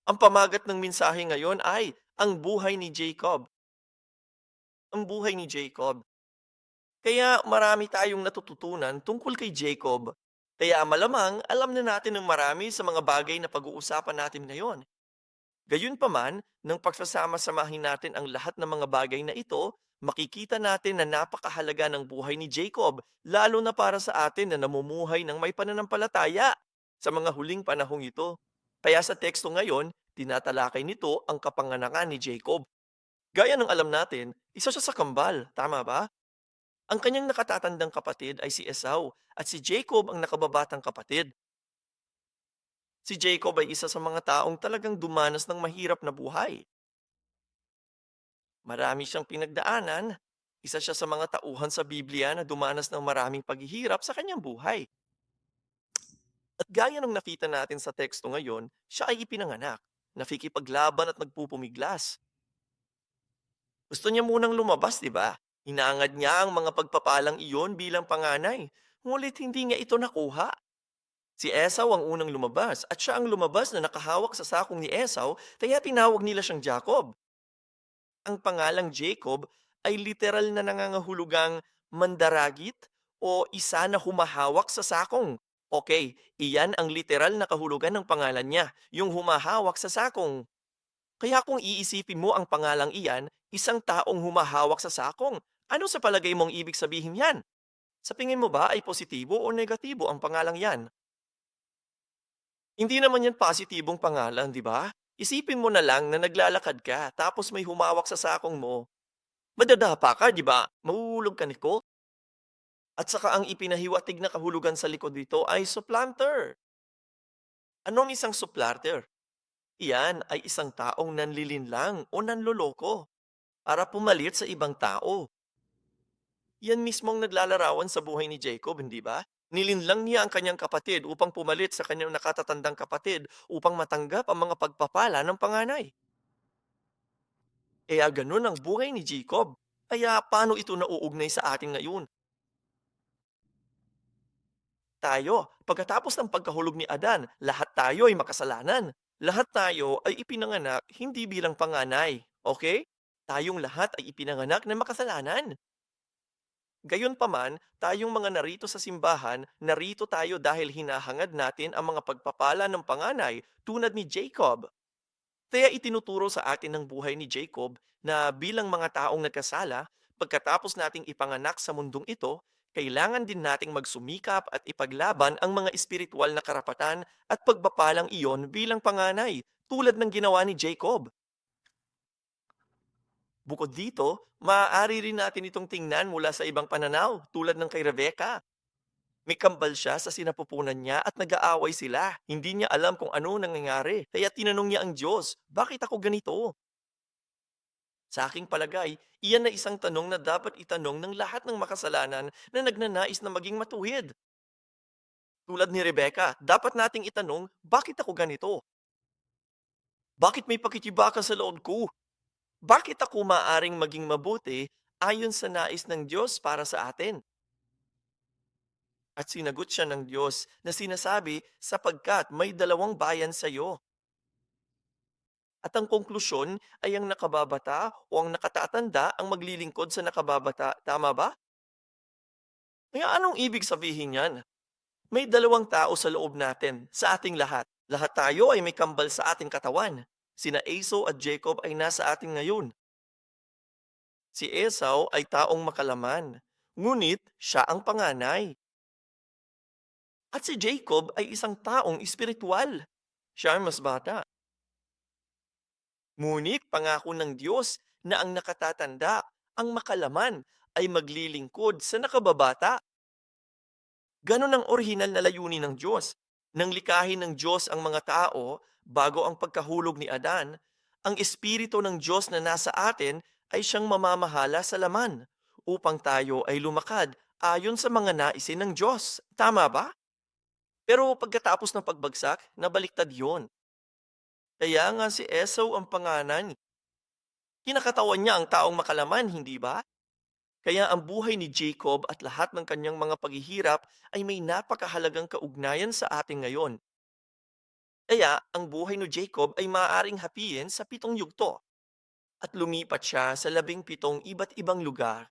Ang pamagat ng mensahe ngayon ay ang buhay ni Jacob. Ang buhay ni Jacob. Kaya marami tayong natututunan tungkol kay Jacob. Kaya malamang alam na natin ng marami sa mga bagay na pag-uusapan natin ngayon. Gayunpaman, nang pagsasama-samahin natin ang lahat ng mga bagay na ito, makikita natin na napakahalaga ng buhay ni Jacob, lalo na para sa atin na namumuhay ng may pananampalataya sa mga huling panahong ito. Kaya sa teksto ngayon, tinatalakay nito ang kapanganakan ni Jacob. Gaya ng alam natin, isa siya sa kambal, tama ba? Ang kanyang nakatatandang kapatid ay si Esau at si Jacob ang nakababatang kapatid. Si Jacob ay isa sa mga taong talagang dumanas ng mahirap na buhay. Marami siyang pinagdaanan. Isa siya sa mga tauhan sa Biblia na dumanas ng maraming paghihirap sa kanyang buhay. At gaya ng nakita natin sa teksto ngayon, siya ay ipinanganak, nakikipaglaban at nagpupumiglas. Gusto niya munang lumabas, di ba? Hinangad niya ang mga pagpapalang iyon bilang panganay, ngunit hindi niya ito nakuha. Si Esau ang unang lumabas at siya ang lumabas na nakahawak sa sakong ni Esau, kaya tinawag nila siyang Jacob. Ang pangalang Jacob ay literal na nangangahulugang mandaragit o isa na humahawak sa sakong. Okay, iyan ang literal na kahulugan ng pangalan niya, yung humahawak sa sakong. Kaya kung iisipin mo ang pangalang iyan, isang taong humahawak sa sakong, ano sa palagay mong ibig sabihin yan? Sa tingin mo ba ay positibo o negatibo ang pangalang yan? Hindi naman yan positibong pangalan, di ba? Isipin mo na lang na naglalakad ka tapos may humawak sa sakong mo. Madadapa ka, di ba? Mahuhulog ka niko. At saka ang ipinahiwatig na kahulugan sa likod dito ay supplanter. Anong isang supplanter? Iyan ay isang taong nanlilinlang o nanloloko para pumalit sa ibang tao. Yan mismong naglalarawan sa buhay ni Jacob, hindi ba? Nilinlang niya ang kanyang kapatid upang pumalit sa kanyang nakatatandang kapatid upang matanggap ang mga pagpapala ng panganay. Kaya ganun ang buhay ni Jacob. Kaya paano ito nauugnay sa atin ngayon? Tayo, pagkatapos ng pagkahulog ni Adan, lahat tayo ay makasalanan. Lahat tayo ay ipinanganak hindi bilang panganay, okay? Tayong lahat ay ipinanganak na makasalanan. Gayunpaman, tayong mga narito sa simbahan, narito tayo dahil hinahangad natin ang mga pagpapala ng panganay tulad ni Jacob. Kaya itinuturo sa atin ng buhay ni Jacob na bilang mga taong nagkasala, pagkatapos nating ipanganak sa mundong ito, kailangan din nating magsumikap at ipaglaban ang mga espiritual na karapatan at pagpapalang iyon bilang panganay, tulad ng ginawa ni Jacob. Bukod dito, maaari rin natin itong tingnan mula sa ibang pananaw, tulad ng kay Rebecca. May kambal siya sa sinapupunan niya at nag-aaway sila. Hindi niya alam kung ano nangyayari. Kaya tinanong niya ang Diyos, bakit ako ganito? Sa aking palagay, iyan na isang tanong na dapat itanong ng lahat ng makasalanan na nagnanais na maging matuwid. Tulad ni Rebecca, dapat nating itanong, bakit ako ganito? Bakit may pakikibaka sa loob ko? Bakit ako maaring maging mabuti ayon sa nais ng Diyos para sa atin? At sinagot siya ng Diyos na sinasabi, sapagkat may dalawang bayan sa iyo. At ang konklusyon ay ang nakababata o ang nakatatanda ang maglilingkod sa nakababata. Tama ba? Kaya anong ibig sabihin yan? May dalawang tao sa loob natin, sa ating lahat. Lahat tayo ay may kambal sa ating katawan. Sina Esau at Jacob ay nasa atin ngayon. Si Esau ay taong makalaman, ngunit siya ang panganay. At si Jacob ay isang taong espiritual. Siya ang mas bata. Ngunit pangako ng Diyos na ang nakatatanda, ang makalaman, ay maglilingkod sa nakababata. Ganon ang orihinal na layunin ng Diyos. Nang likahin ng Diyos ang mga tao bago ang pagkahulog ni Adan, ang Espiritu ng Diyos na nasa atin ay siyang mamamahala sa laman upang tayo ay lumakad ayon sa mga naisin ng Diyos. Tama ba? Pero pagkatapos ng pagbagsak, nabaliktad yon. Kaya nga si Esau ang pangalan. Kinakatawan niya ang taong makalaman, hindi ba? Kaya ang buhay ni Jacob at lahat ng kanyang mga paghihirap ay may napakahalagang kaugnayan sa ating ngayon. Kaya ang buhay ni Jacob ay maaaring hapiin sa 7 yugto at lumipat siya sa 17 iba't ibang lugar.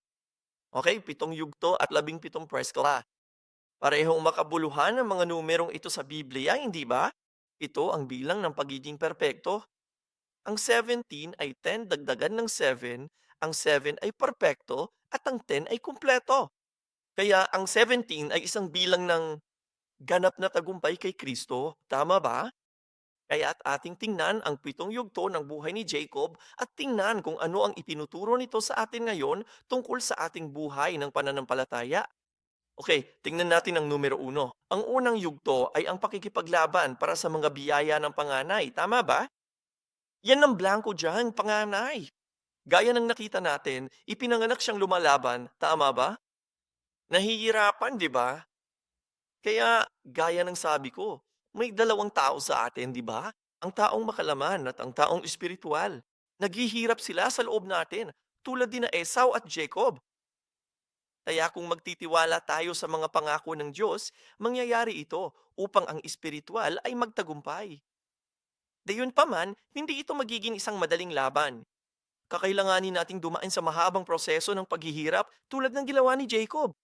Okay, 7 yugto at 17 pwesto. Parehong makabuluhan ang mga numerong ito sa Biblia, hindi ba? Ito ang bilang ng pagiging perpekto. Ang 17 ay 10 dagdagan ng 7, ang 7 ay perpekto, at ang 10 ay kumpleto. Kaya ang 17 ay isang bilang ng ganap na tagumpay kay Kristo, tama ba? Kaya at ating tingnan ang 7 yugto ng buhay ni Jacob at tingnan kung ano ang itinuturo nito sa atin ngayon tungkol sa ating buhay ng pananampalataya. Okay, tingnan natin ang numero 1. Ang unang yugto ay ang pakikipaglaban para sa mga biyaya ng panganay, tama ba? Yan ang blanco diyan, panganay. Gaya ng nakita natin, ipinanganak siyang lumalaban, tama ba? Nahihirapan, 'di ba? Kaya gaya ng sabi ko, may dalawang tao sa atin, 'di ba? Ang taong makalaman at ang taong espiritual. Naghihirap sila sa loob natin, tulad din na Esau at Jacob. Kaya kung magtitiwala tayo sa mga pangako ng Diyos, mangyayari ito upang ang espiritual ay magtagumpay. Gayunpaman, hindi ito magiging isang madaling laban. Kakailanganin nating dumaan sa mahabang proseso ng paghihirap tulad ng ginawa ni Jacob.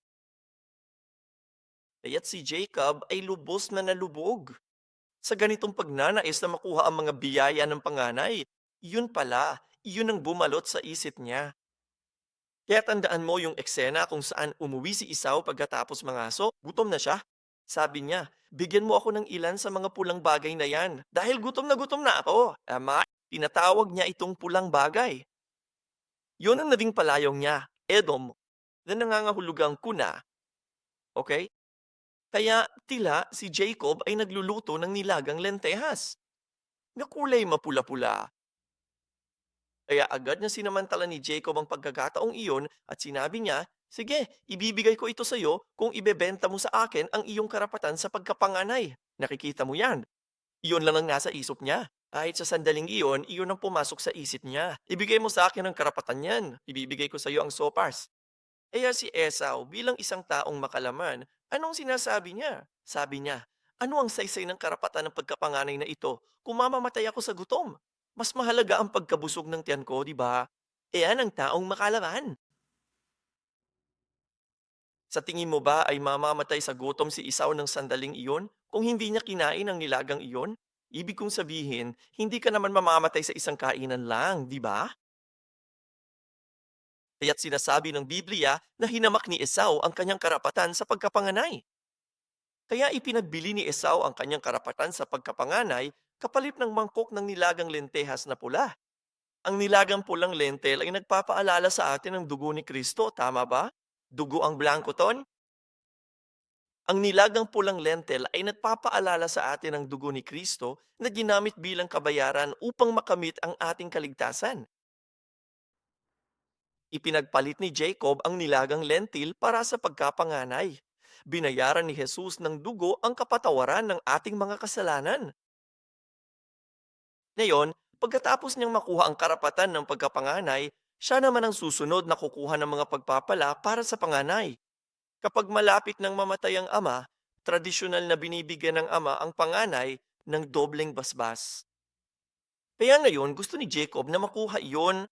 Kaya't si Jacob ay lubos na nalubog sa ganitong pagnanais na makuha ang mga biyaya ng panganay. Yun pala, yun ang bumalot sa isip niya. Kaya tandaan mo yung eksena kung saan umuwi si Esau pagkatapos mangaso, gutom na siya. Sabi niya, bigyan mo ako ng ilan sa mga pulang bagay na yan dahil gutom na ako. Tama, tinatawag niya itong pulang bagay. Yun ang naging palayong niya, Edom, na nangangahulugang kuna. Okay? Kaya tila si Jacob ay nagluluto ng nilagang lentehas na kulay mapula-pula. Kaya agad na sinamantala ni Jacob ang pagkakataong iyon at sinabi niya, sige, ibibigay ko ito sa iyo kung ibebenta mo sa akin ang iyong karapatan sa pagkapanganay. Nakikita mo yan. Iyon lang ang nasa isip niya. Kahit sa sandaling iyon, iyon ang pumasok sa isip niya. Ibigay mo sa akin ang karapatan yan. Ibibigay ko sa iyo ang sopas. Kaya si Esau bilang isang taong makalaman, anong sinasabi niya? Sabi niya, ano ang saysay ng karapatan ng pagkapanganay na ito kung mamamatay ako sa gutom? Mas mahalaga ang pagkabusog ng tiyan ko, di ba? Iyan ang taong makalaman. Sa tingin mo ba ay mamamatay sa gutom si Esau ng sandaling iyon kung hindi niya kinain ang nilagang iyon? Ibig kong sabihin, hindi ka naman mamamatay sa isang kainan lang, di ba? Kaya't sinasabi ng Biblia na hinamak ni Esau ang kanyang karapatan sa pagkapanganay. Kaya ipinagbili ni Esau ang kanyang karapatan sa pagkapanganay kapalit ng mangkok ng nilagang lentehas na pula. Ang nilagang pulang lentil ay nagpapaalala sa atin ng dugo ni Kristo, tama ba? Dugo ang blanco ton? Ang nilagang pulang lentil ay nagpapaalala sa atin ng dugo ni Kristo na ginamit bilang kabayaran upang makamit ang ating kaligtasan. Ipinagpalit ni Jacob ang nilagang lentil para sa pagkapanganay. Binayaran ni Jesus ng dugo ang kapatawaran ng ating mga kasalanan. Ngayon, pagkatapos niyang makuha ang karapatan ng pagkapanganay, siya naman ang susunod na kukuha ng mga pagpapala para sa panganay. Kapag malapit ng mamatay ang ama, tradisyonal na binibigyan ng ama ang panganay ng dobleng basbas. Kaya ngayon, gusto ni Jacob na makuha iyon.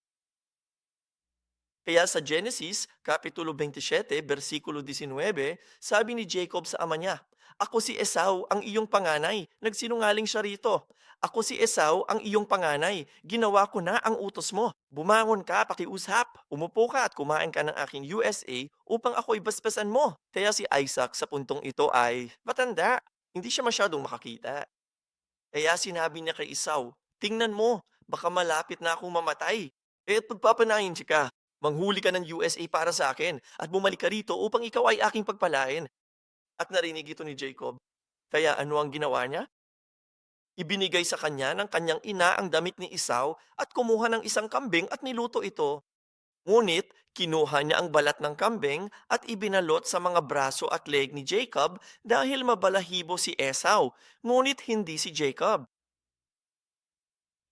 Kaya sa Genesis, Kapitulo 27, versikulo 19, sabi ni Jacob sa ama niya, ako si Esau, ang iyong panganay. Nagsinungaling siya rito. Ako si Esau, ang iyong panganay. Ginawa ko na ang utos mo. Bumangon ka, pakiusap. Umupo ka at kumain ka ng aking USA upang ako'y basbasan mo. Kaya si Isaac sa puntong ito ay matanda. Hindi siya masyadong makakita. Kaya sinabi niya kay Esau, tingnan mo, baka malapit na akong mamatay. Kaya't pagpapanahin ka, manghuli ka ng USA para sa akin at bumalik ka rito upang ikaw ay aking pagpalain. At narinig ito ni Jacob. Kaya ano ang ginawa niya? Ibinigay sa kanya ng kanyang ina ang damit ni Esau at kumuha ng isang kambing at niluto ito. Ngunit kinuha niya ang balat ng kambing at ibinalot sa mga braso at leg ni Jacob dahil mabalahibo si Esau, ngunit hindi si Jacob.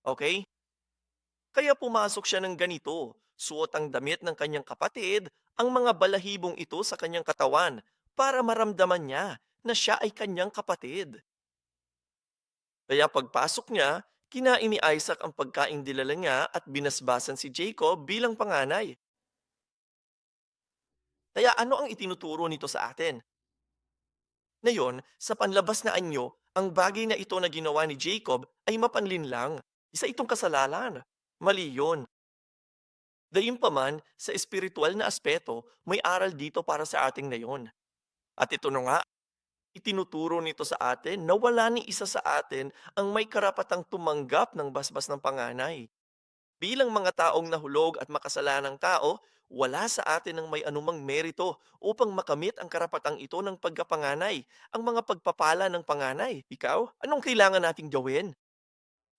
Okay? Kaya pumasok siya ng ganito, suot ang damit ng kanyang kapatid, ang mga balahibong ito sa kanyang katawan, para maramdaman niya na siya ay kanyang kapatid. Kaya pagpasok niya, kinain ni Isaac ang pagkaing dinala niya at binasbasan si Jacob bilang panganay. Kaya ano ang itinuturo nito sa atin? Ngayon, sa panlabas na anyo, ang bagay na ito na ginawa ni Jacob ay mapanlinlang. Isa itong kasalanan. Mali yun. Gayunpaman, sa espiritual na aspeto, may aral dito para sa ating ngayon. At ito na nga, itinuturo nito sa atin na wala ni isa sa atin ang may karapatang tumanggap ng basbas ng panganay. Bilang mga taong nahulog at makasalanang tao, wala sa atin ang may anumang merito upang makamit ang karapatang ito ng pagkapanganay, ang mga pagpapala ng panganay. Ikaw, anong kailangan nating gawin?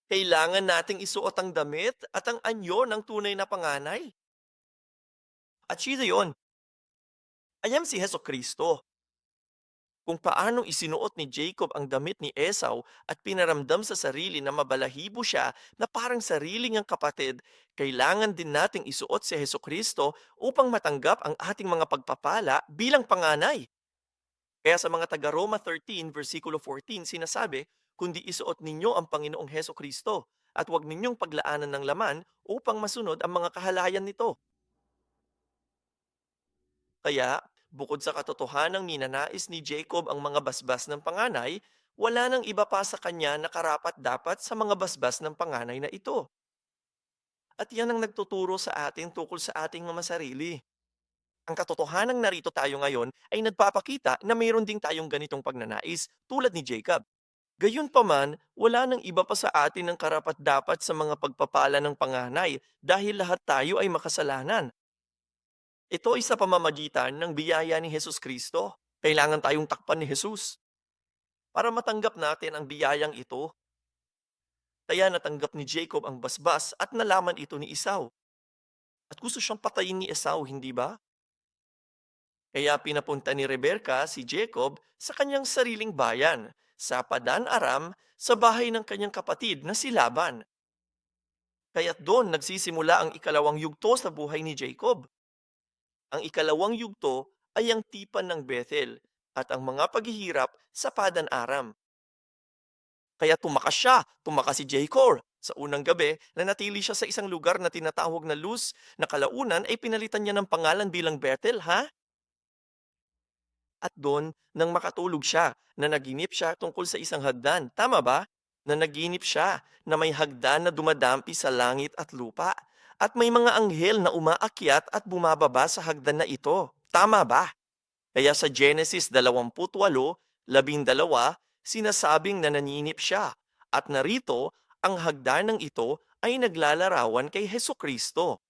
Kailangan nating isuot ang damit at ang anyo ng tunay na panganay. At siya yon, ayam si Heso Kristo. Kung paanong isinuot ni Jacob ang damit ni Esau at pinaramdam sa sarili na mabalahibo siya na parang sarili niyang kapatid, kailangan din nating isuot si Heso Kristo upang matanggap ang ating mga pagpapala bilang panganay. Kaya sa mga taga Roma 13 versikulo 14 sinasabi, kundi isuot ninyo ang Panginoong Heso Kristo at huwag ninyong paglaanan ng laman upang masunod ang mga kahalayan nito. Kaya, bukod sa katotohanang ninanais ni Jacob ang mga basbas ng panganay, wala nang iba pa sa kanya na karapat-dapat sa mga basbas ng panganay na ito. At yan ang nagtuturo sa atin tungkol sa ating mga sarili. Ang katotohanang narito tayo ngayon ay nagpapakita na mayroon ding tayong ganitong pagnanais tulad ni Jacob. Gayunpaman, wala nang iba pa sa atin ng karapat-dapat sa mga pagpapala ng panganay dahil lahat tayo ay makasalanan. Ito ay sa pamamagitan ng biyaya ni Hesus Kristo. Kailangan tayong takpan ni Jesus para matanggap natin ang biyayang ito. Kaya natanggap ni Jacob ang basbas at nalaman ito ni Esau. At gusto siyang patayin ni Esau, hindi ba? Kaya pinapunta ni Rebecca si Jacob sa kanyang sariling bayan, sa Padan Aram, sa bahay ng kanyang kapatid na si Laban. Kaya't doon nagsisimula ang ikalawang yugto sa buhay ni Jacob. Ang ikalawang yugto ay ang tipan ng Bethel at ang mga paghihirap sa Padan Aram. Kaya tumakas si Jacob. Sa unang gabi, nanatili siya sa isang lugar na tinatawag na Luz, na kalaunan ay pinalitan niya ng pangalan bilang Bethel, ha? At doon, nang makatulog siya, na naginip siya tungkol sa isang hagdan. Tama ba? Na naginip siya na may hagdan na dumadampi sa langit at lupa. At may mga anghel na umaakyat at bumababa sa hagdan na ito. Tama ba? Kaya sa Genesis 28:12, sinasabing nananinip siya. At narito, ang hagdanang ito ay naglalarawan kay Hesukristo.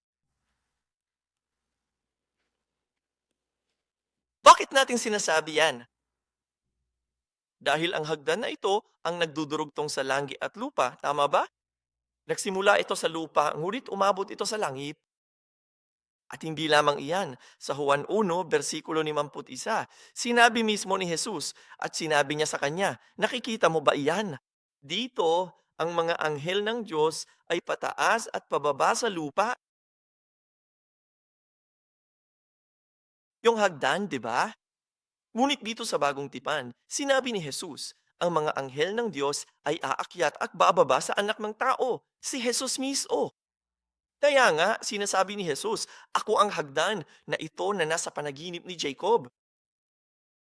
Bakit natin sinasabi yan? Dahil ang hagdan na ito ang nagdudurugtong sa langit at lupa, tama ba? Nagsimula ito sa lupa, ngunit umabot ito sa langit. At hindi lamang iyan, sa Juan 1, versikulo 51, sinabi mismo ni Jesus at sinabi niya sa kanya, nakikita mo ba iyan? Dito, ang mga anghel ng Diyos ay pataas at pababa sa lupa. Yung hagdan, di ba? Ngunit dito sa bagong tipan, sinabi ni Jesus, ang mga anghel ng Diyos ay aakyat at bababa sa anak ng tao, si Jesus mismo. Kaya nga, sinasabi ni Jesus, ako ang hagdan na ito na nasa panaginip ni Jacob.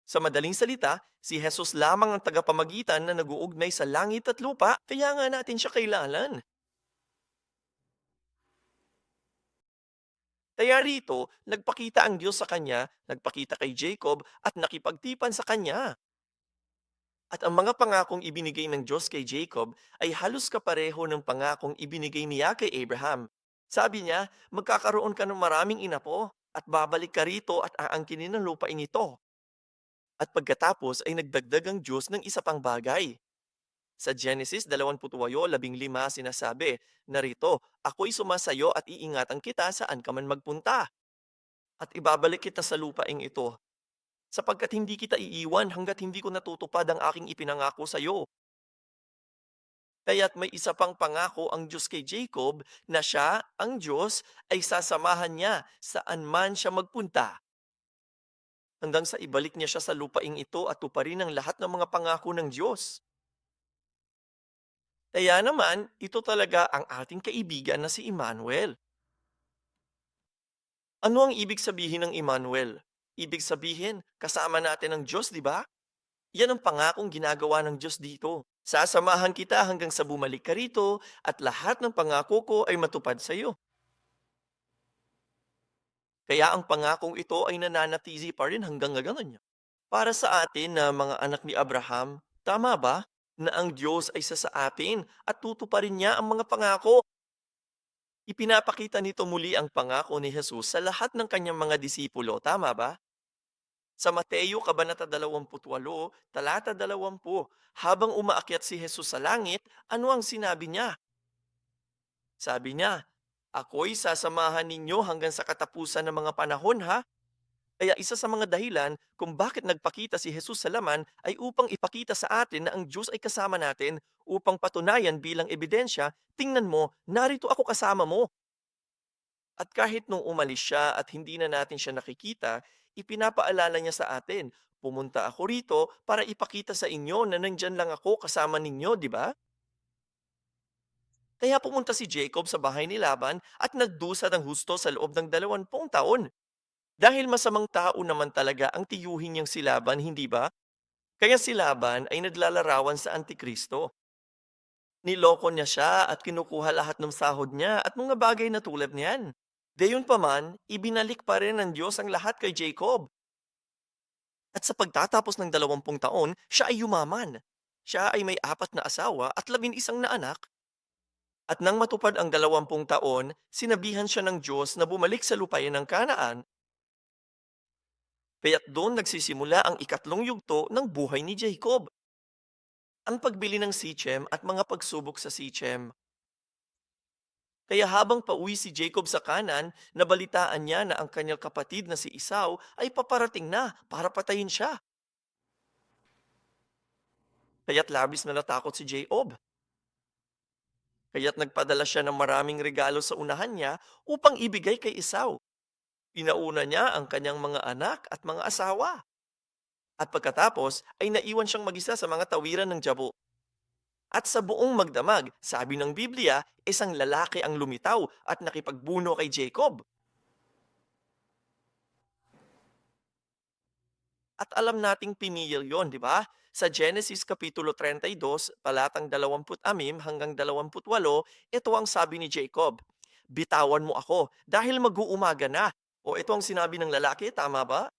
Sa madaling salita, si Jesus lamang ang tagapamagitan na naguugnay sa langit at lupa, kaya nga natin siya kailangan. Kaya rito, nagpakita ang Diyos sa kanya, nagpakita kay Jacob at nakipagtipan sa kanya. At ang mga pangakong ibinigay ng Diyos kay Jacob ay halos kapareho ng pangakong ibinigay niya kay Abraham. Sabi niya, magkakaroon ka ng maraming inapo at babalik ka rito at aangkinin ng lupain ito. At pagkatapos ay nagdagdag ang Diyos ng isa pang bagay. Sa Genesis 28:15 sinasabi, narito, ako'y sumasayo at iingatan kita saan ka man magpunta. At ibabalik kita sa lupaing ito, sapagkat hindi kita iiwan hanggat hindi ko natutupad ang aking ipinangako sa iyo. Kaya't may isa pang pangako ang Diyos kay Jacob na siya, ang Diyos, ay sasamahan niya saan man siya magpunta. Hanggang sa ibalik niya siya sa lupaing ito at tuparin ang lahat ng mga pangako ng Diyos. Kaya naman, ito talaga ang ating kaibigan na si Emmanuel. Ano ang ibig sabihin ng Emmanuel? Ibig sabihin, kasama natin ang Diyos, di ba? Yan ang pangakong ginagawa ng Diyos dito. Sasamahan kita hanggang sa bumalik ka rito at lahat ng pangako ko ay matupad sa iyo. Kaya ang pangakong ito ay nananatili pa rin hanggang ngayon. Para sa atin na mga anak ni Abraham, tama ba na ang Diyos ay sa atin at tutuparin niya ang mga pangako? Ipinapakita nito muli ang pangako ni Jesus sa lahat ng kanyang mga disipulo, tama ba? Sa Mateo Kabanata 28, talata 20, habang umaakyat si Jesus sa langit, ano ang sinabi niya? Sabi niya, "Ako'y sasamahan ninyo hanggang sa katapusan ng mga panahon ha." Kaya isa sa mga dahilan kung bakit nagpakita si Jesus sa laman ay upang ipakita sa atin na ang Diyos ay kasama natin upang patunayan bilang ebidensya, tingnan mo, narito ako kasama mo. At kahit nung umalis siya at hindi na natin siya nakikita, ipinapaalala niya sa atin, pumunta ako rito para ipakita sa inyo na nandyan lang ako kasama ninyo, di ba? Kaya pumunta si Jacob sa bahay ni Laban at nagdusa ng husto sa loob ng 20 taon. Dahil masamang tao naman talaga ang tiyuhin niyang si Laban, hindi ba? Kaya si Laban ay naglalarawan sa Antikristo. Niloko niya siya at kinukuha lahat ng sahod niya at mga bagay na tulad niyan. Gayunpaman, ibinalik pa rin ng Diyos ang lahat kay Jacob. At sa pagtatapos ng 20 taon, siya ay yumaman. Siya ay may 4 na asawa at 11 na anak. At nang matupad ang 20 taon, sinabihan siya ng Diyos na bumalik sa lupain ng Kanaan, kaya't doon nagsisimula ang ikatlong yugto ng buhay ni Jacob. Ang pagbili ng Sichem at mga pagsubok sa Sichem. Kaya habang pauwi si Jacob sa Kanan, nabalitaan niya na ang kanyang kapatid na si Esau ay paparating na para patayin siya. Kaya't labis na natakot si Jacob. Kaya't nagpadala siya ng maraming regalo sa unahan niya upang ibigay kay Esau. Pinauna niya ang kanyang mga anak at mga asawa. At pagkatapos ay naiwan siyang mag-isa sa mga tawiran ng Jabo. At sa buong magdamag, sabi ng Biblia, isang lalaki ang lumitaw at nakipagbuno kay Jacob. At alam nating pimigil yon, di ba? Sa Genesis Kapitulo 32, talatang 26 hanggang 28, ito ang sabi ni Jacob, "Bitawan mo ako dahil mag-uumaga na." O ito ang sinabi ng lalaki, tama ba?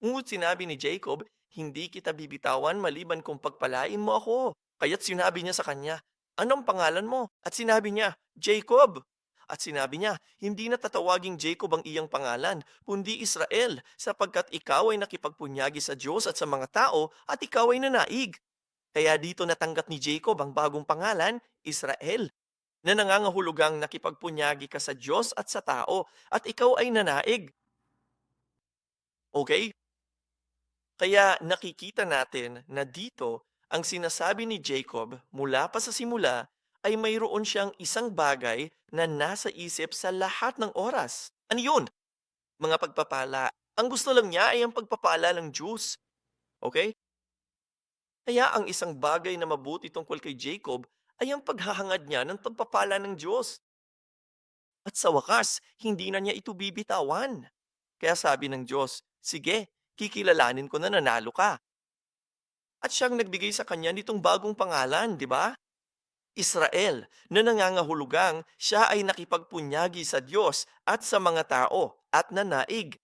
Ngunit sinabi ni Jacob, "Hindi kita bibitawan maliban kung pagpalain mo ako." Kaya't sinabi niya sa kanya, "Anong pangalan mo?" At sinabi niya, "Jacob." At sinabi niya, "Hindi na tatawaging Jacob ang iyang pangalan, kundi Israel, sapagkat ikaw ay nakipagpunyagi sa Diyos at sa mga tao, at ikaw ay nanaig." Kaya dito natanggap ni Jacob ang bagong pangalan, Israel, na nangangahulugang nakipagpunyagi ka sa Diyos at sa tao, at ikaw ay nanaig. Okay? Kaya nakikita natin na dito, ang sinasabi ni Jacob mula pa sa simula ay mayroon siyang isang bagay na nasa isip sa lahat ng oras. Ano yun? Mga pagpapala. Ang gusto lang niya ay ang pagpapala ng Diyos. Okay? Kaya ang isang bagay na mabuti tungkol kay Jacob ay ang paghahangad niya ng pagpapala ng Diyos. At sa wakas, hindi na niya ito bibitawan. Kaya sabi ng Diyos, "Sige, kikilalanin ko na nanalo ka." At siyang nagbigay sa kanya nitong bagong pangalan, di ba? Israel, na nangangahulugang siya ay nakipagpunyagi sa Diyos at sa mga tao at nanaig.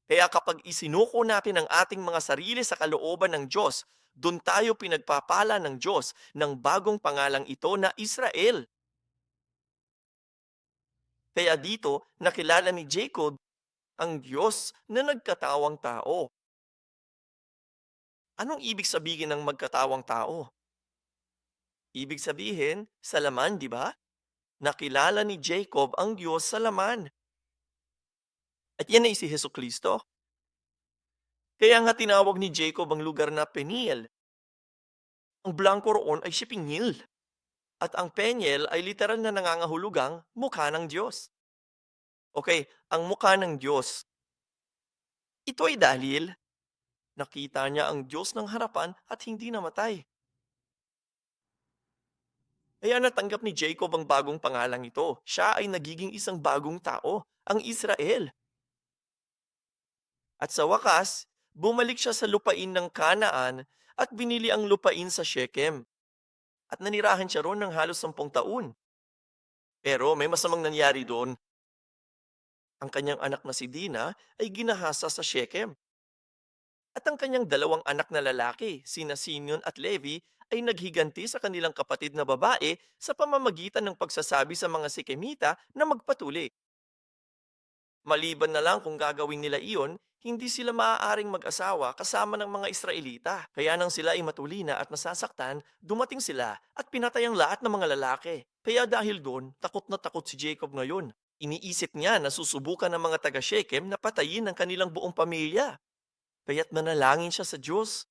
Kaya kapag isinuko natin ang ating mga sarili sa kalooban ng Diyos, doon tayo pinagpapala ng Diyos ng bagong pangalang ito na Israel. Kaya dito, nakilala ni Jacob ang Diyos na nagkatawang tao. Anong ibig sabihin ng magkatawang tao? Ibig sabihin, sa laman, di ba? Nakilala ni Jacob ang Diyos sa laman. At yan ay si Kristo. Kaya nga tinawag ni Jacob ang lugar na Peniel. Ang blanco roon ay si Pingil. At ang Peniel ay literal na nangangahulugang mukha ng Diyos. Okay, ang mukha ng Diyos. Ito ay dahil nakita niya ang Diyos ng harapan at hindi namatay. Kaya natanggap ni Jacob ang bagong pangalang ito. Siya ay nagiging isang bagong tao, ang Israel. At sa wakas, bumalik siya sa lupain ng Kanaan at binili ang lupain sa Shechem. At nanirahan siya roon ng halos 10 taon. Pero may masamang nangyari doon. Ang kanyang anak na si Dina ay ginahasa sa Shechem. At ang kanyang dalawang anak na lalaki, sina Simeon at Levi, ay naghiganti sa kanilang kapatid na babae sa pamamagitan ng pagsasabi sa mga Sikemita na magpatuli. Maliban na lang kung gagawin nila iyon, hindi sila maaaring mag-asawa kasama ng mga Israelita. Kaya nang sila ay matulina at nasasaktan, dumating sila at pinatay ang lahat ng mga lalaki. Kaya dahil doon, takot na takot si Jacob ngayon. Iniisip niya na susubukan ng mga taga Shechem na patayin ang kanilang buong pamilya. Kaya't nanalangin siya sa Diyos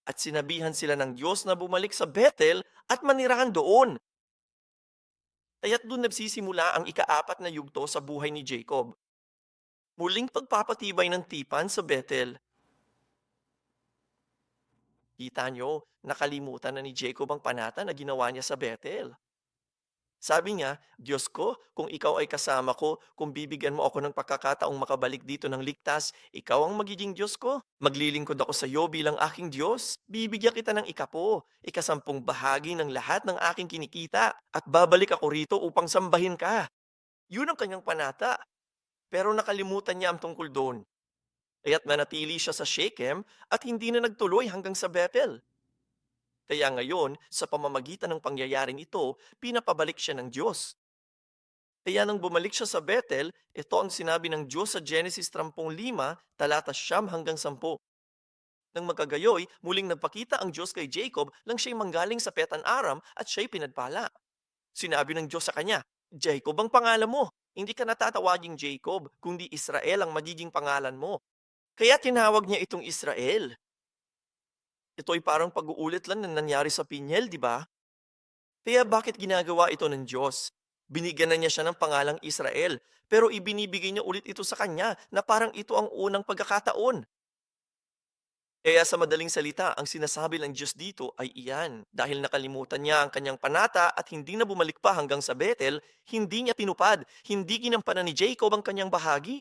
at sinabihan sila ng Diyos na bumalik sa Bethel at manirahan doon. Kaya't doon nagsisimula ang ikaapat na yugto sa buhay ni Jacob. Muling pagpapatibay ng tipan sa Bethel. Kita nyo, nakalimutan na ni Jacob ang panata na ginawa niya sa Bethel. Sabi niya, Diyos ko, kung ikaw ay kasama ko, kung bibigyan mo ako ng pagkakataong makabalik dito ng ligtas, ikaw ang magiging Diyos ko. Maglilingkod ako sa iyo bilang aking Diyos. Bibigyan kita ng ikasampung bahagi ng lahat ng aking kinikita, at babalik ako rito upang sambahin ka. Yun ang kanyang panata. Pero nakalimutan niya ang tungkol doon. Kaya't manatili siya sa Shechem at hindi na nagtuloy hanggang sa Bethel. Kaya ngayon, sa pamamagitan ng pangyayaring ito, pinapabalik siya ng Diyos. Kaya nang bumalik siya sa Bethel, ito ang sinabi ng Diyos sa Genesis 35, talata 9 hanggang 10. Nang magkagayoy, muling nagpakita ang Diyos kay Jacob nang siya'y manggaling sa Petan Aram at siya'y pinagpala. Sinabi ng Diyos sa kanya, Jacob ang pangalan mo. Hindi ka natatawaging Jacob, kundi Israel ang magiging pangalan mo. Kaya tinawag niya itong Israel. Ito ay parang pag-uulit lang ng nangyari sa Pinyel, di ba? Kaya bakit ginagawa ito ng Diyos? Binigyan na niya siya ng pangalang Israel, pero ibinibigay niya ulit ito sa kanya na parang ito ang unang pagkakataon. Kaya sa madaling salita, ang sinasabi ng Diyos dito ay iyan. Dahil nakalimutan niya ang kanyang panata at hindi na bumalik pa hanggang sa Bethel, hindi niya tinupad, hindi ginampanan ni Jacob ang kanyang bahagi.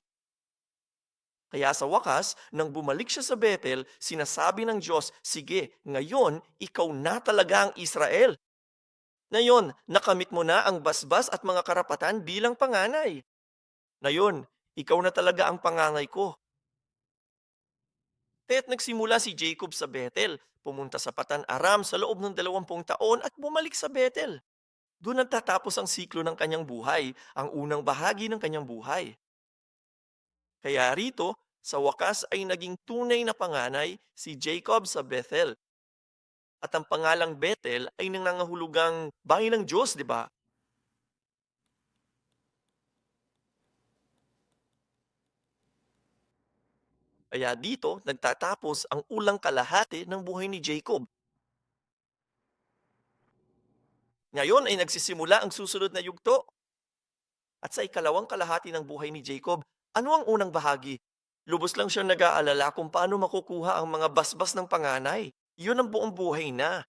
Kaya sa wakas, nang bumalik siya sa Bethel, sinasabi ng Diyos, sige, ngayon, ikaw na talaga ang Israel. Ngayon, nakamit mo na ang basbas at mga karapatan bilang panganay. Ngayon, ikaw na talaga ang panganay ko. Kaya't nagsimula si Jacob sa Bethel, pumunta sa Patan Aram sa loob ng 20 taon at bumalik sa Bethel. Doon nagtatapos ang siklo ng kanyang buhay, ang unang bahagi ng kanyang buhay. Kaya rito, sa wakas ay naging tunay na panganay si Jacob sa Bethel. At ang pangalang Bethel ay nangangahulugang bahay ng Diyos, di ba? Kaya dito, nagtatapos ang ulang kalahati ng buhay ni Jacob. Ngayon ay nagsisimula ang susunod na yugto. At sa ikalawang kalahati ng buhay ni Jacob, ano ang unang bahagi? Lubos lang siyang nag-aalala kung paano makukuha ang mga basbas ng panganay. Yun ang buong buhay na.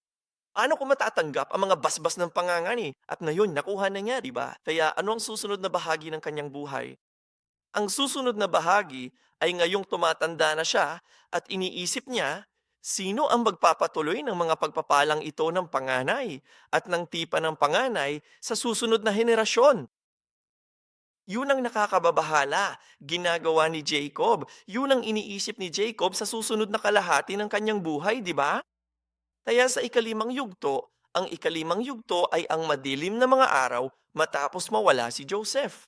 Paano ko matatanggap ang mga basbas ng panganganay? At ngayon, nakuha na niya, di ba? Kaya ano ang susunod na bahagi ng kanyang buhay? Ang susunod na bahagi ay ngayong tumatanda na siya at iniisip niya, sino ang magpapatuloy ng mga pagpapalang ito ng panganay at ng tipa ng panganay sa susunod na henerasyon? Yun ang nakakababahala, ginagawa ni Jacob. Yun ang iniisip ni Jacob sa susunod na kalahati ng kanyang buhay, di ba? Kaya sa ikalimang yugto, ang ikalimang yugto ay ang madilim na mga araw matapos mawala si Joseph.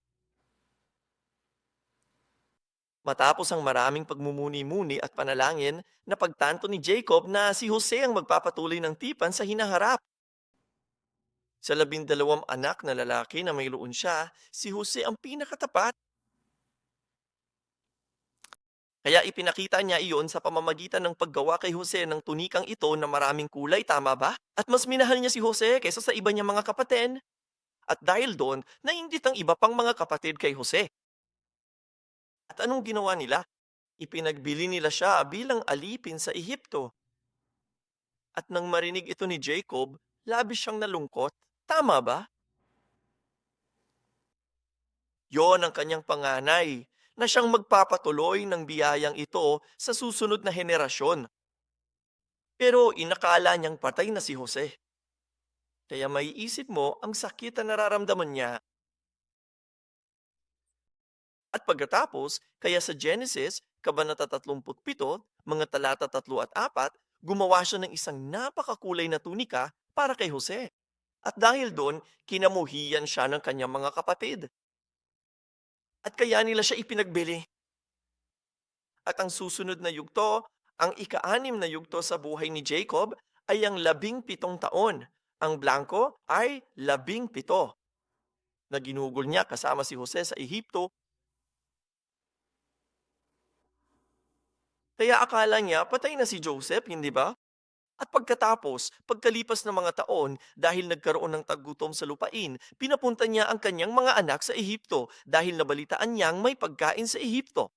Matapos ang maraming pagmumuni-muni at panalangin, napagtanto ni Jacob na si Jose ang magpapatuloy ng tipan sa hinaharap. Sa 12 anak na lalaki na mayroon siya, si Jose ang pinakatapat. Kaya ipinakita niya iyon sa pamamagitan ng paggawa kay Jose ng tunikang ito na maraming kulay, tama ba? At mas minahal niya si Jose kaysa sa iba niyang mga kapatid. At dahil doon, nainggit ang iba pang mga kapatid kay Jose. At anong ginawa nila? Ipinagbili nila siya bilang alipin sa Ehipto. At nang marinig ito ni Jacob, labis siyang nalungkot. Tama ba? Yon ang kanyang panganay, na siyang magpapatuloy ng biyayang ito sa susunod na henerasyon. Pero inakala niyang patay na si Jose. Kaya maiisip mo ang sakit na nararamdaman niya. At pagkatapos, kaya sa Genesis, Kabanata 37, mga talata 3 at 4, gumawa siya ng isang napakakulay na tunika para kay Jose. At dahil doon, kinamuhiyan siya ng kanyang mga kapatid. At kaya nila siya ipinagbili. At ang susunod na yugto, ang ika-anim na yugto sa buhay ni Jacob ay ang 17 taon. Ang blanco ay 17 na ginugol niya kasama si Jose sa Ehipto. Kaya akala niya patay na si Joseph, hindi ba? At pagkalipas ng mga taon, dahil nagkaroon ng taggutom sa lupain, pinapunta niya ang kanyang mga anak sa Ehipto dahil nabalitaan niyang may pagkain sa Ehipto.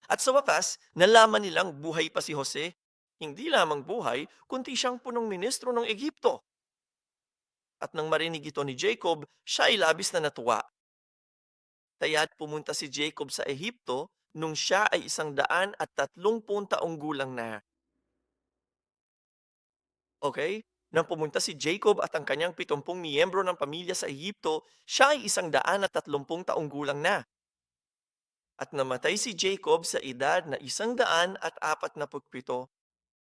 At sa wakas, nalaman nilang buhay pa si Jose. Hindi lamang buhay, kundi siyang punong ministro ng Ehipto. At nang marinig ito ni Jacob, siya ay labis na natuwa. Kaya't pumunta si Jacob sa Ehipto nung siya ay 130 taong gulang na. Okay? Nang pumunta si Jacob at ang kanyang 70 miyembro ng pamilya sa Ehipto, siya ay 130 taong gulang na. At namatay si Jacob sa edad na 147.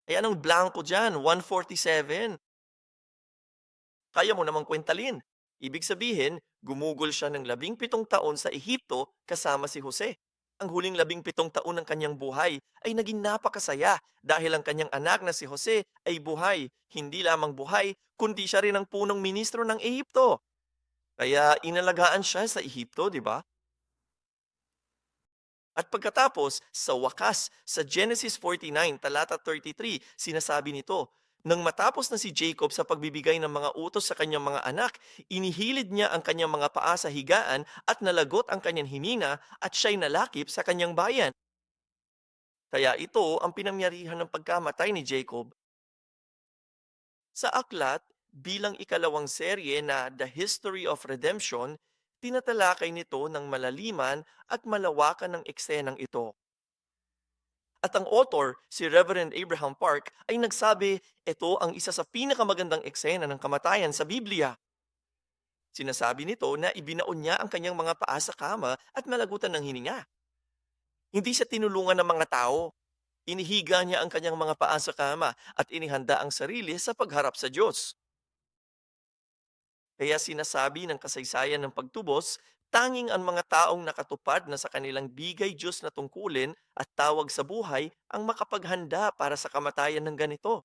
Ay anong blanco dyan? 147. Kaya mo namang kwentalin. Ibig sabihin, gumugol siya ng 17 taon sa Ehipto kasama si Jose. Ang huling 17 taon ng kanyang buhay ay naging napakasaya dahil ang kanyang anak na si Jose ay buhay. Hindi lamang buhay, kundi siya rin ang punong ministro ng Ehipto. Kaya inalagaan siya sa Ehipto, di ba? At pagkatapos, sa wakas, sa Genesis 49, talata 33, sinasabi nito, nang matapos na si Jacob sa pagbibigay ng mga utos sa kanyang mga anak, inihilid niya ang kanyang mga paa sa higaan at nalagot ang kanyang hininga at siya'y nalakip sa kanyang bayan. Kaya ito ang pinangyarihan ng pagkamatay ni Jacob. Sa aklat, bilang ikalawang serye na The History of Redemption, tinatalakay nito ng malaliman at malawakan ng eksenang ito. At ang author, si Reverend Abraham Park, ay nagsabi, ito ang isa sa pinakamagandang eksena ng kamatayan sa Biblia. Sinasabi nito na ibinaon niya ang kanyang mga paa sa kama at malagutan ng hininga. Hindi siya tinulungan ng mga tao. Inihiga niya ang kanyang mga paa sa kama at inihanda ang sarili sa pagharap sa Diyos. Kaya sinasabi ng kasaysayan ng pagtubos, tanging ang mga taong nakatupad na sa kanilang bigay Diyos na tungkulin at tawag sa buhay ang makapaghanda para sa kamatayan ng ganito.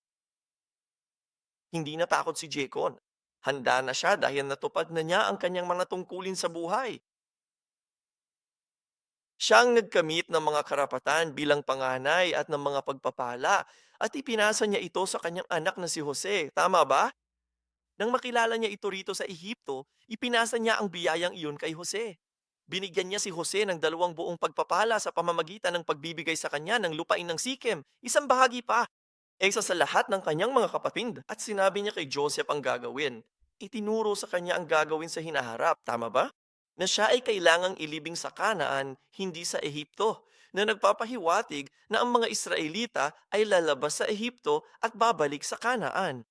Hindi natakot si Jecon. Handa na siya dahil natupad na niya ang kanyang mga tungkulin sa buhay. Siya ang nagkamit ng mga karapatan bilang panganay at ng mga pagpapala at ipinasa niya ito sa kanyang anak na si Jose. Tama ba? Nang makilala niya ito rito sa Ehipto, ipinasa niya ang biyayang iyon kay Jose. Binigyan niya si Jose ng 2 buong pagpapala sa pamamagitan ng pagbibigay sa kanya ng lupain ng Sikem, isang bahagi pa, isa sa lahat ng kanyang mga kapatid. At sinabi niya kay Joseph ang gagawin. Itinuro sa kanya ang gagawin sa hinaharap, tama ba? Na siya ay kailangang ilibing sa Kanaan, hindi sa Ehipto, na nagpapahiwatig na ang mga Israelita ay lalabas sa Ehipto at babalik sa Kanaan.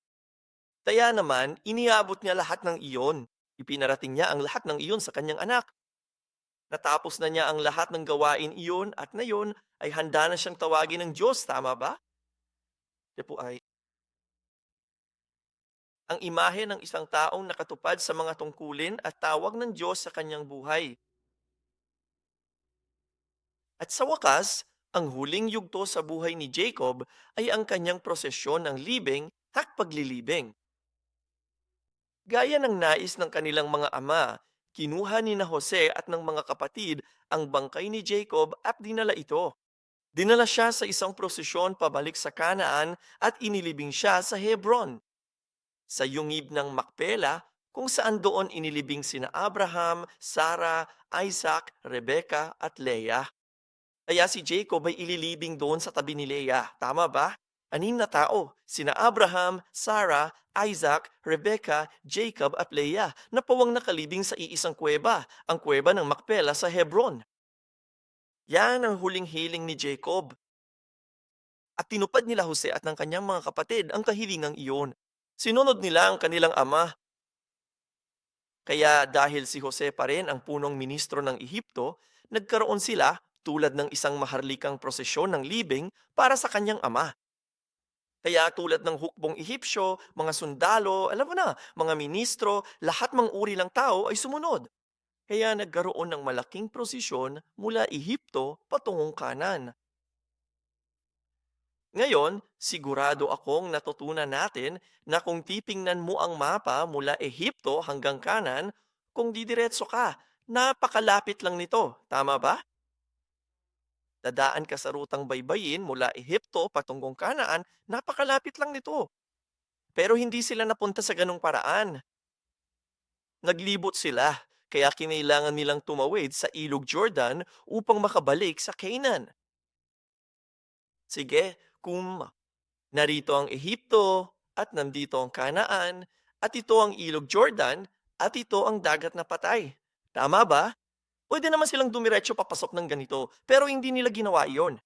Kaya naman, iniabot niya lahat ng iyon. Ipinarating niya ang lahat ng iyon sa kanyang anak. Natapos na niya ang lahat ng gawain iyon at ngayon ay handa na siyang tawagin ng Diyos, tama ba? Ito po ay ang imahe ng isang taong nakatupad sa mga tungkulin at tawag ng Diyos sa kanyang buhay. At sa wakas, ang huling yugto sa buhay ni Jacob ay ang kanyang prosesyon ng libing at paglilibing. Gaya ng nais ng kanilang mga ama, kinuha ni na Jose at ng mga kapatid ang bangkay ni Jacob at dinala ito. Dinala siya sa isang prosesyon pabalik sa Kanaan at inilibing siya sa Hebron, sa yungib ng Makpela, kung saan doon inilibing sina Abraham, Sarah, Isaac, Rebecca at Leah. Kaya si Jacob ay ililibing doon sa tabi ni Leah. Tama ba? Anim na tao, sina Abraham, Sarah, Isaac, Rebecca, Jacob at Leah na pawang nakalibing sa iisang kuweba, ang kuweba ng Makpela sa Hebron. Yan ang huling hiling ni Jacob at tinupad nila Jose at ng kanyang mga kapatid ang kahilingang iyon. Sinunod nila ang kanilang ama. Kaya dahil si Jose pa rin ang punong ministro ng Ehipto, nagkaroon sila tulad ng isang maharlikang prosesyon ng libing para sa kanyang ama. Kaya tulad ng hukbong Ehipsyo, mga sundalo, alam mo na, mga ministro, lahat mang uri ng tao ay sumunod. Kaya nagkaroon ng malaking prosesyon mula Ehipto patungong kanan. Ngayon, sigurado akong natutunan natin na kung titingnan mo ang mapa mula Ehipto hanggang kanan, kung didiretso ka, napakalapit lang nito. Tama ba? Dadaan ka sa rutang baybayin mula Ehipto patungong Kanaan, napakalapit lang nito. Pero hindi sila napunta sa ganong paraan. Naglibot sila, kaya kinailangan nilang tumawid sa Ilog Jordan upang makabalik sa Canaan. Sige, kung narito ang Ehipto at nandito ang Kanaan at ito ang Ilog Jordan at ito ang dagat na patay. Tama ba? Pwede naman silang dumiretso papasok ng ganito, pero hindi nila ginawa iyon.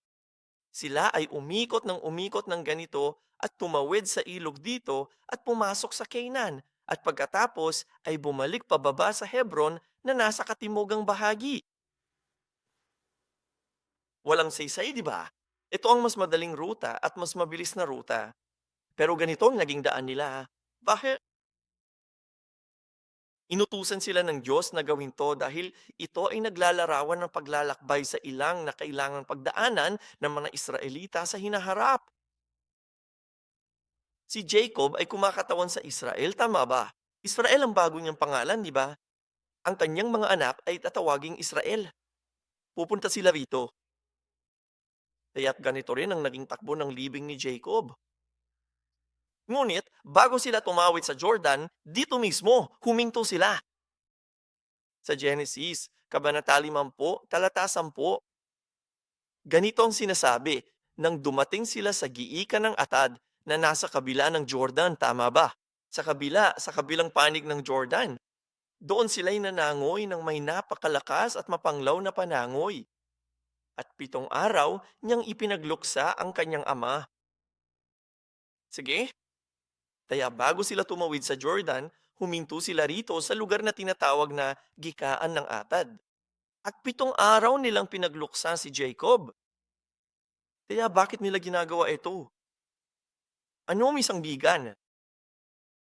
Sila ay umikot ng ganito at tumawid sa ilog dito at pumasok sa Canaan at pagkatapos ay bumalik pababa sa Hebron na nasa katimugang bahagi. Walang saysay, di ba? Ito ang mas madaling ruta at mas mabilis na ruta. Pero ganito ang naging daan nila. Bakit? Inutusan sila ng Diyos na gawin to dahil ito ay naglalarawan ng paglalakbay sa ilang na kailangang pagdaanan ng mga Israelita sa hinaharap. Si Jacob ay kumakatawan sa Israel, tama ba? Israel ang bago niyang pangalan, di ba? Ang kanyang mga anak ay tatawaging Israel. Pupunta sila rito. Kaya't ganito rin ang naging takbo ng libing ni Jacob. Ngunit, bago sila tumawid sa Jordan, dito mismo, huminto sila. Sa Genesis, Kabanata 50, talata 10, ganito ang sinasabi, nang dumating sila sa giikan ng Atad na nasa kabila ng Jordan, tama ba? Sa kabilang panig ng Jordan. Doon sila'y nanangoy ng may napakalakas at mapanglaw na panangoy. At 7 araw niyang ipinagluksa ang kanyang ama. Sige, kaya bago sila tumawid sa Jordan, huminto sila rito sa lugar na tinatawag na Gikaan ng Atad. At 7 araw nilang pinagluksa si Jacob. Kaya bakit nila ginagawa ito? Ano ang isang bigan?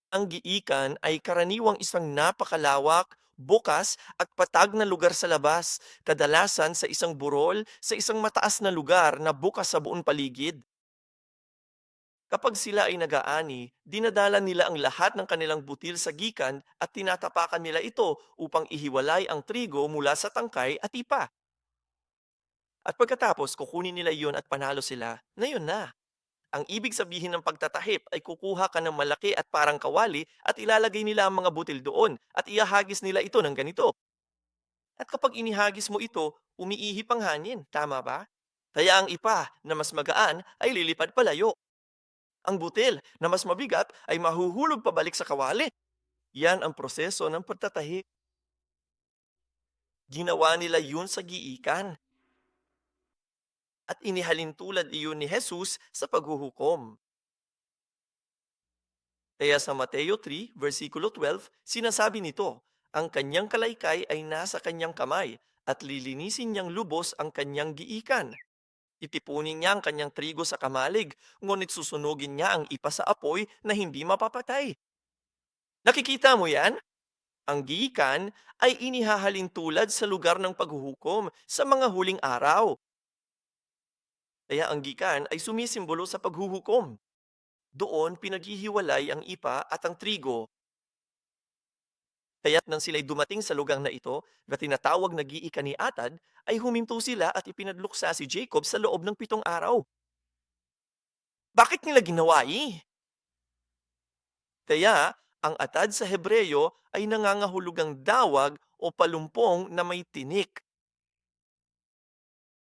Ang giikan ay karaniwang isang napakalawak, bukas at patag na lugar sa labas, kadalasan sa isang burol sa isang mataas na lugar na bukas sa buong paligid. Kapag sila ay nag-aani, dinadala nila ang lahat ng kanilang butil sa gikan at tinatapakan nila ito upang ihiwalay ang trigo mula sa tangkay at ipa. At pagkatapos kukunin nila iyon at panalo sila, ngayon na. Ang ibig sabihin ng pagtatahip ay kukuha ka ng malaki at parang kawali at ilalagay nila ang mga butil doon at ihahagis nila ito ng ganito. At kapag inihagis mo ito, umiihip ang hangin, tama ba? Kaya ang ipa na mas magaan ay lilipad palayo. Ang butil na mas mabigat ay mahuhulog pabalik sa kawali. Yan ang proseso ng pagtatahip. Ginawa nila yun sa giikan at inihalin tulad iyon ni Jesus sa paghuhukom. Kaya sa Mateo 3, versikulo 12, sinasabi nito, ang kanyang kalaykay ay nasa kanyang kamay at lilinisin niyang lubos ang kanyang giikan. Itipunin niya ang kanyang trigo sa kamalig, ngunit susunugin niya ang ipa sa apoy na hindi mapapatay. Nakikita mo yan? Ang giikan ay inihahalin tulad sa lugar ng paghuhukom sa mga huling araw. Kaya ang gikan ay sumisimbolo sa paghuhukom. Doon pinaghihiwalay ang ipa at ang trigo. Kaya't nang sila'y dumating sa lugar na ito na tinatawag na giikan ni Atad, ay huminto sila at ipinadluksa si Jacob sa loob ng 7 araw. Bakit nila ginawa Kaya, ang atad sa Hebreyo ay nangangahulugang dawag o palumpong na may tinik.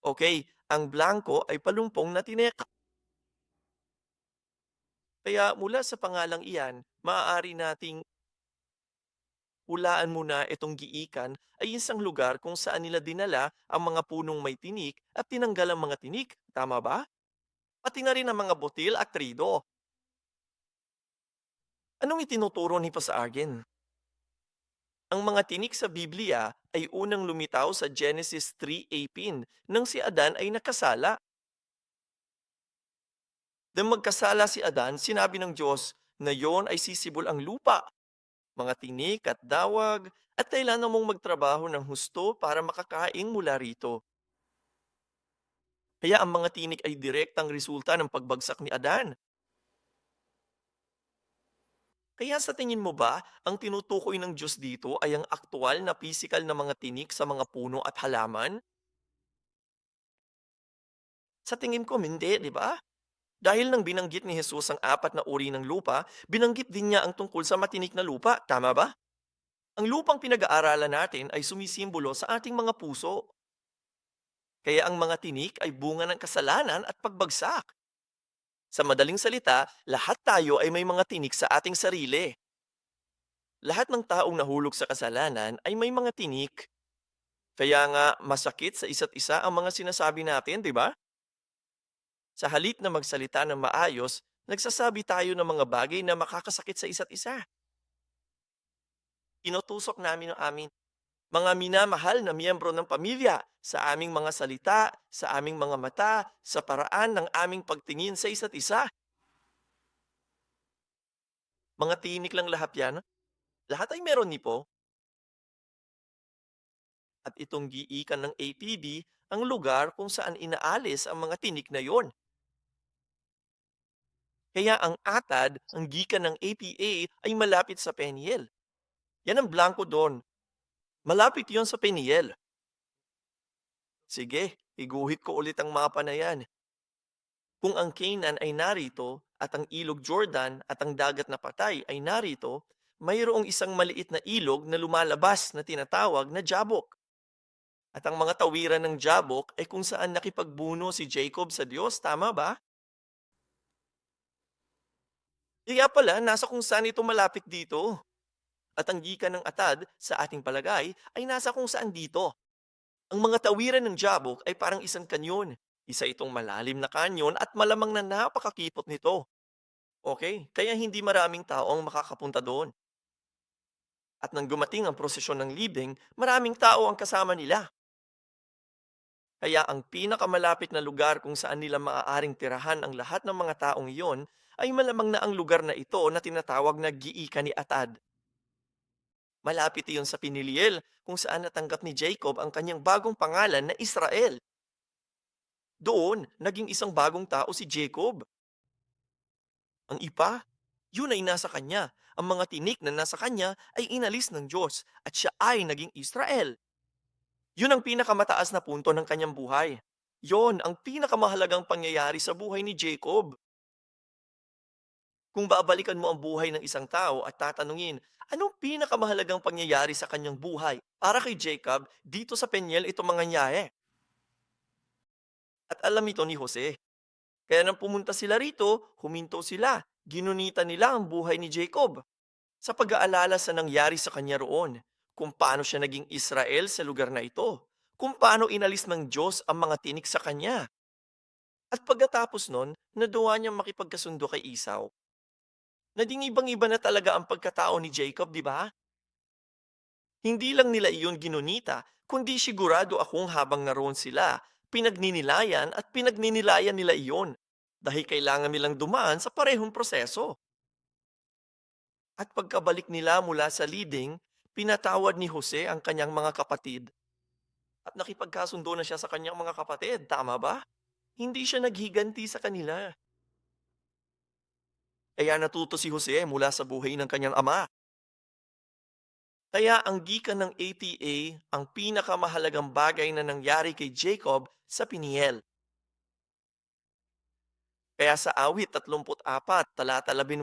Okay, ang blanco ay palumpong na tinik. Kaya mula sa pangalang iyan, maaari nating hulaan muna itong giikan ay isang lugar kung saan nila dinala ang mga punong may tinik at tinanggal ang mga tinik. Tama ba? Pati na rin ang mga butil at trido. Anong itinuturo ni pa sa akin? Ang mga tinik sa Biblia ay unang lumitaw sa Genesis 3:18 nang si Adan ay nakasala. Nang magkasala si Adan, sinabi ng Diyos na yon ay sisibol ang lupa, mga tinik at dawag, at kailangan mong magtrabaho ng husto para makakain mula rito. Kaya ang mga tinik ay direktang resulta ng pagbagsak ni Adan. Kaya sa tingin mo ba, ang tinutukoy ng Diyos dito ay ang aktual na pisikal na mga tinik sa mga puno at halaman? Sa tingin ko, hindi, di ba? Dahil nang binanggit ni Jesus ang apat na uri ng lupa, binanggit din niya ang tungkol sa matinik na lupa, tama ba? Ang lupang pinag-aaralan natin ay sumisimbolo sa ating mga puso. Kaya ang mga tinik ay bunga ng kasalanan at pagbagsak. Sa madaling salita, lahat tayo ay may mga tinik sa ating sarili. Lahat ng taong nahulog sa kasalanan ay may mga tinik. Kaya nga masakit sa isa't isa ang mga sinasabi natin, di ba? Sa halip na magsalita ng maayos, nagsasabi tayo ng mga bagay na makakasakit sa isa't isa. Tinutusok namin ang amin mga minamahal na miyembro ng pamilya sa aming mga salita, sa aming mga mata, sa paraan ng aming pagtingin sa isa't isa. Mga tinik lang lahat yan. Lahat ay meron nipo. At itong giikan ng APD ang lugar kung saan inaalis ang mga tinik na yon. Kaya ang atad, ang gikan ng APA ay malapit sa Peniel. Yan ang blanco doon. Malapit yon sa Peniel. Sige, iguhit ko ulit ang mapa na yan. Kung ang Canaan ay narito at ang ilog Jordan at ang dagat na patay ay narito, mayroong isang maliit na ilog na lumalabas na tinatawag na Jabok. At ang mga tawiran ng Jabok ay kung saan nakipagbuno si Jacob sa Diyos, tama ba? Kaya pala, nasa kung saan ito malapit dito. At ang gikan ng Atad, sa ating palagay, ay nasa kung saan dito. Ang mga tawiran ng Jabok ay parang isang kanyon. Isa itong malalim na kanyon at malamang na napakakipot nito. Okay, kaya hindi maraming tao ang makakapunta doon. At nang dumating ang prosesyon ng libing, maraming tao ang kasama nila. Kaya ang pinakamalapit na lugar kung saan nila maaaring tirahan ang lahat ng mga taong iyon ay malamang na ang lugar na ito na tinatawag na Giika ni Atad. Malapit iyon sa Piniliel kung saan natanggap ni Jacob ang kanyang bagong pangalan na Israel. Doon, naging isang bagong tao si Jacob. Ang ipa, yun ay nasa kanya. Ang mga tinik na nasa kanya ay inalis ng Diyos at siya ay naging Israel. Yun ang pinakamataas na punto ng kanyang buhay. Yon ang pinakamahalagang pangyayari sa buhay ni Jacob. Kung babalikan mo ang buhay ng isang tao at tatanungin, anong pinakamahalagang pangyayari sa kanyang buhay? Para kay Jacob, dito sa Peniel ito mangyayari. At alam ito ni Jose. Kaya nang pumunta sila rito, huminto sila. Ginunita nila ang buhay ni Jacob sa pag-aalala sa nangyari sa kanya roon, kung paano siya naging Israel sa lugar na ito, kung paano inalis ng Diyos ang mga tinik sa kanya. At pagkatapos nun, naduwa niyang makipagkasundo kay Esau. Naging ibang-iba na talaga ang pagkatao ni Jacob, di ba? Hindi lang nila iyon ginunita, kundi sigurado akong habang naroon sila, pinagninilayan at pinagninilayan nila iyon dahil kailangan nilang dumaan sa parehong proseso. At pagkabalik nila mula sa leading, pinatawad ni Jose ang kanyang mga kapatid at nakipagkasundo na siya sa kanyang mga kapatid, tama ba? Hindi siya naghiganti sa kanila. Kaya natuto si Jose mula sa buhay ng kanyang ama. Kaya ang gikan ng ATA ang pinakamahalagang bagay na nangyari kay Jacob sa Piniel. Kaya sa awit 34, talata 18,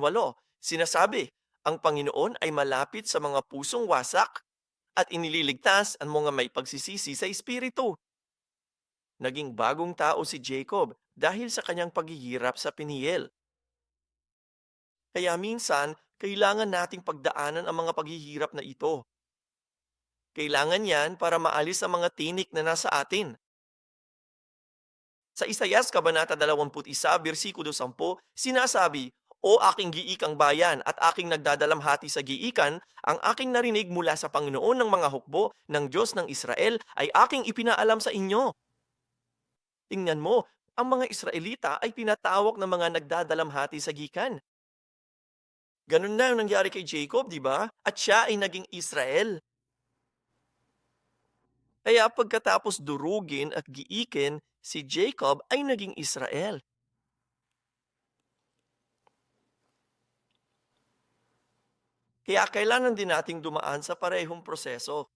sinasabi, ang Panginoon ay malapit sa mga pusong wasak at inililigtas ang mga may pagsisisi sa Espiritu. Naging bagong tao si Jacob dahil sa kanyang paghihirap sa Peniel. Kaya minsan, kailangan nating pagdaanan ang mga paghihirap na ito. Kailangan yan para maalis ang mga tinik na nasa atin. Sa Isayas Kabanata 21, versikulo 10, sinasabi, "O aking giikang bayan at aking nagdadalamhati sa giikan, ang aking narinig mula sa Panginoon ng mga hukbo ng Diyos ng Israel ay aking ipinaalam sa inyo." Tingnan mo, ang mga Israelita ay tinatawag ng mga nagdadalamhati sa gikan. Ganun na ang nangyari kay Jacob, di ba? At siya ay naging Israel. Kaya pagkatapos durugin at giikin, si Jacob ay naging Israel. Kaya kailangan din nating dumaan sa parehong proseso.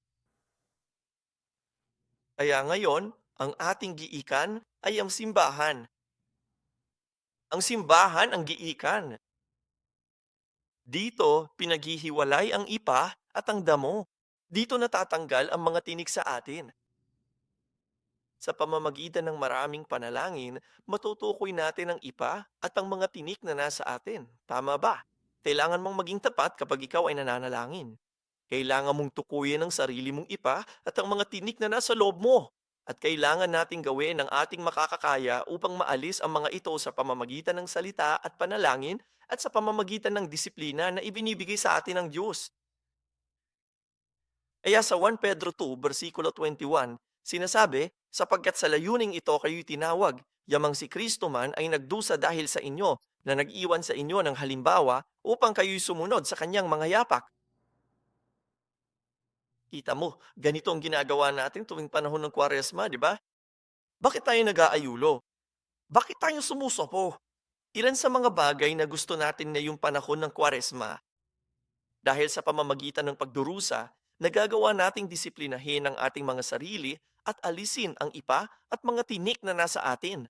Kaya ngayon, ang ating giikan ay ang simbahan. Ang simbahan ang giikan. Dito, pinaghihiwalay ang ipa at ang damo. Dito natatanggal ang mga tinik sa atin. Sa pamamagitan ng maraming panalangin, matutukoy natin ang ipa at ang mga tinik na nasa atin. Tama ba? Kailangan mong maging tapat kapag ikaw ay nananalangin. Kailangan mong tukuyin ang sarili mong ipa at ang mga tinik na nasa loob mo. At kailangan nating gawin ang ating makakakaya upang maalis ang mga ito sa pamamagitan ng salita at panalangin at sa pamamagitan ng disiplina na ibinibigay sa atin ng Diyos. Kaya sa 1 Pedro 2, versikulo 21, sinasabi, "Sapagkat sa layuning ito kayo'y tinawag, yamang si Kristo man ay nagdusa dahil sa inyo, na nag-iwan sa inyo ng halimbawa upang kayo'y sumunod sa kanyang mga yapak." Kita mo, ganito ang ginagawa natin tuwing panahon ng Kwaresma, di ba? Bakit tayo nag-aayulo? Bakit tayo sumusopo? Ilan sa mga bagay na gusto natin ngayong panahon ng Kwaresma dahil sa pamamagitan ng pagdurusa, nagagawa nating disiplinahin ang ating mga sarili at alisin ang ipa at mga tinik na nasa atin.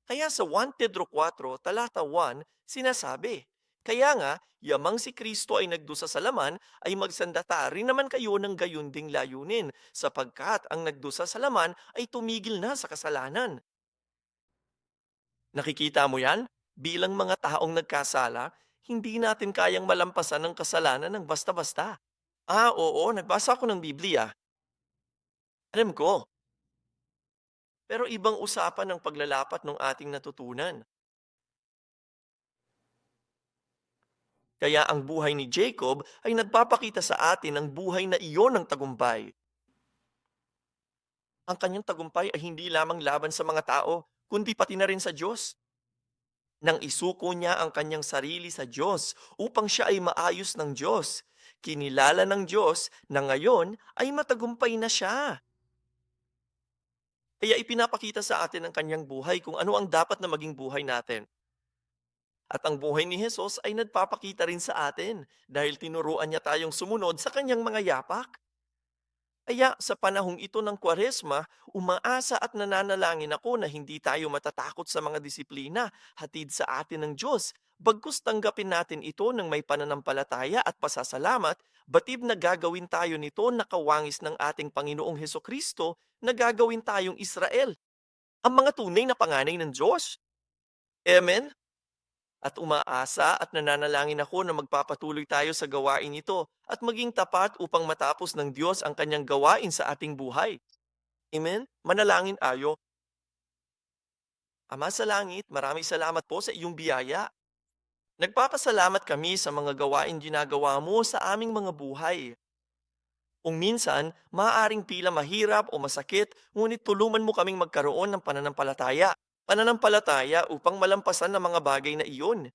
Kaya sa 1 Pedro 4, talata 1, sinasabi, "Kaya nga, yamang si Kristo ay nagdusa sa laman, ay magsandata rin naman kayo ng gayon ding layunin, sapagkat ang nagdusa sa laman ay tumigil na sa kasalanan." Nakikita mo yan? Bilang mga taong nagkasala, hindi natin kayang malampasan ng kasalanan ng basta-basta. Oo, nagbasa ako ng Biblia. Alam ko, pero ibang usapan ng paglalapat ng ating natutunan. Kaya ang buhay ni Jacob ay nagpapakita sa atin ang buhay na iyon ng tagumpay. Ang kanyang tagumpay ay hindi lamang laban sa mga tao, kundi pati na rin sa Diyos. Nang isuko niya ang kanyang sarili sa Diyos upang siya ay maayos ng Diyos, kinilala ng Diyos na ngayon ay matagumpay na siya. Kaya ipinapakita sa atin ang kanyang buhay kung ano ang dapat na maging buhay natin. At ang buhay ni Jesus ay nagpapakita rin sa atin dahil tinuruan niya tayong sumunod sa kanyang mga yapak. Kaya sa panahong ito ng Kwaresma, umaasa at nananalangin ako na hindi tayo matatakot sa mga disiplina hatid sa atin ng Diyos. Bagkus tanggapin natin ito ng may pananampalataya at pasasalamat, batid na gagawin tayo nito na kawangis ng ating Panginoong Heso Kristo na gagawin tayong Israel, ang mga tunay na panganay ng Diyos. Amen? At umaasa at nananalangin ako na magpapatuloy tayo sa gawain ito at maging tapat upang matapos ng Diyos ang kanyang gawain sa ating buhay. Amen? Manalangin tayo. Ama sa langit, maraming salamat po sa iyong biyaya. Nagpapasalamat kami sa mga gawain ginagawa mo sa aming mga buhay. Kung minsan, maaaring tila mahirap o masakit, ngunit tulungan mo kaming magkaroon ng pananampalataya. Pananampalataya upang malampasan ang mga bagay na iyon.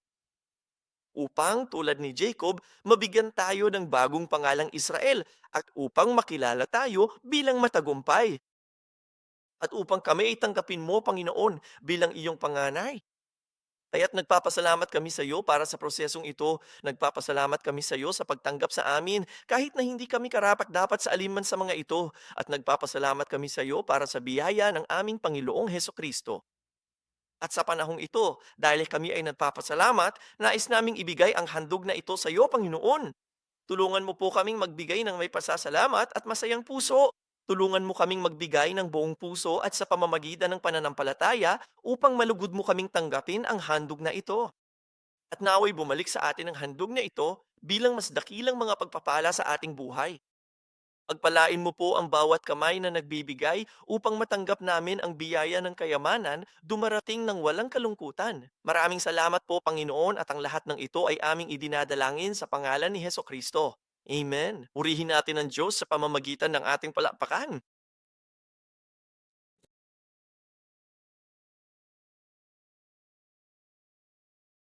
Upang tulad ni Jacob, mabigyan tayo ng bagong pangalang Israel at upang makilala tayo bilang matagumpay. At upang kami ay tanggapin mo, Panginoon, bilang iyong panganay. Kaya't nagpapasalamat kami sa iyo para sa prosesong ito. Nagpapasalamat kami sa iyo sa pagtanggap sa amin kahit na hindi kami karapat-dapat sa aliman sa mga ito. At nagpapasalamat kami sa iyo para sa biyaya ng aming Panginoong Heso Kristo. At sa panahong ito, dahil kami ay nagpapasalamat, nais naming ibigay ang handog na ito sa iyo, Panginoon. Tulungan mo po kaming magbigay ng may pasasalamat at masayang puso. Tulungan mo kaming magbigay ng buong puso at sa pamamagitan ng pananampalataya upang malugod mo kaming tanggapin ang handog na ito. At naway bumalik sa atin ang handog na ito bilang mas dakilang mga pagpapala sa ating buhay. Pagpalain mo po ang bawat kamay na nagbibigay upang matanggap namin ang biyaya ng kayamanan dumarating ng walang kalungkutan. Maraming salamat po Panginoon at ang lahat ng ito ay aming idinadalangin sa pangalan ni Heso Kristo. Amen. Purihin natin ang Diyos sa pamamagitan ng ating palakpakan.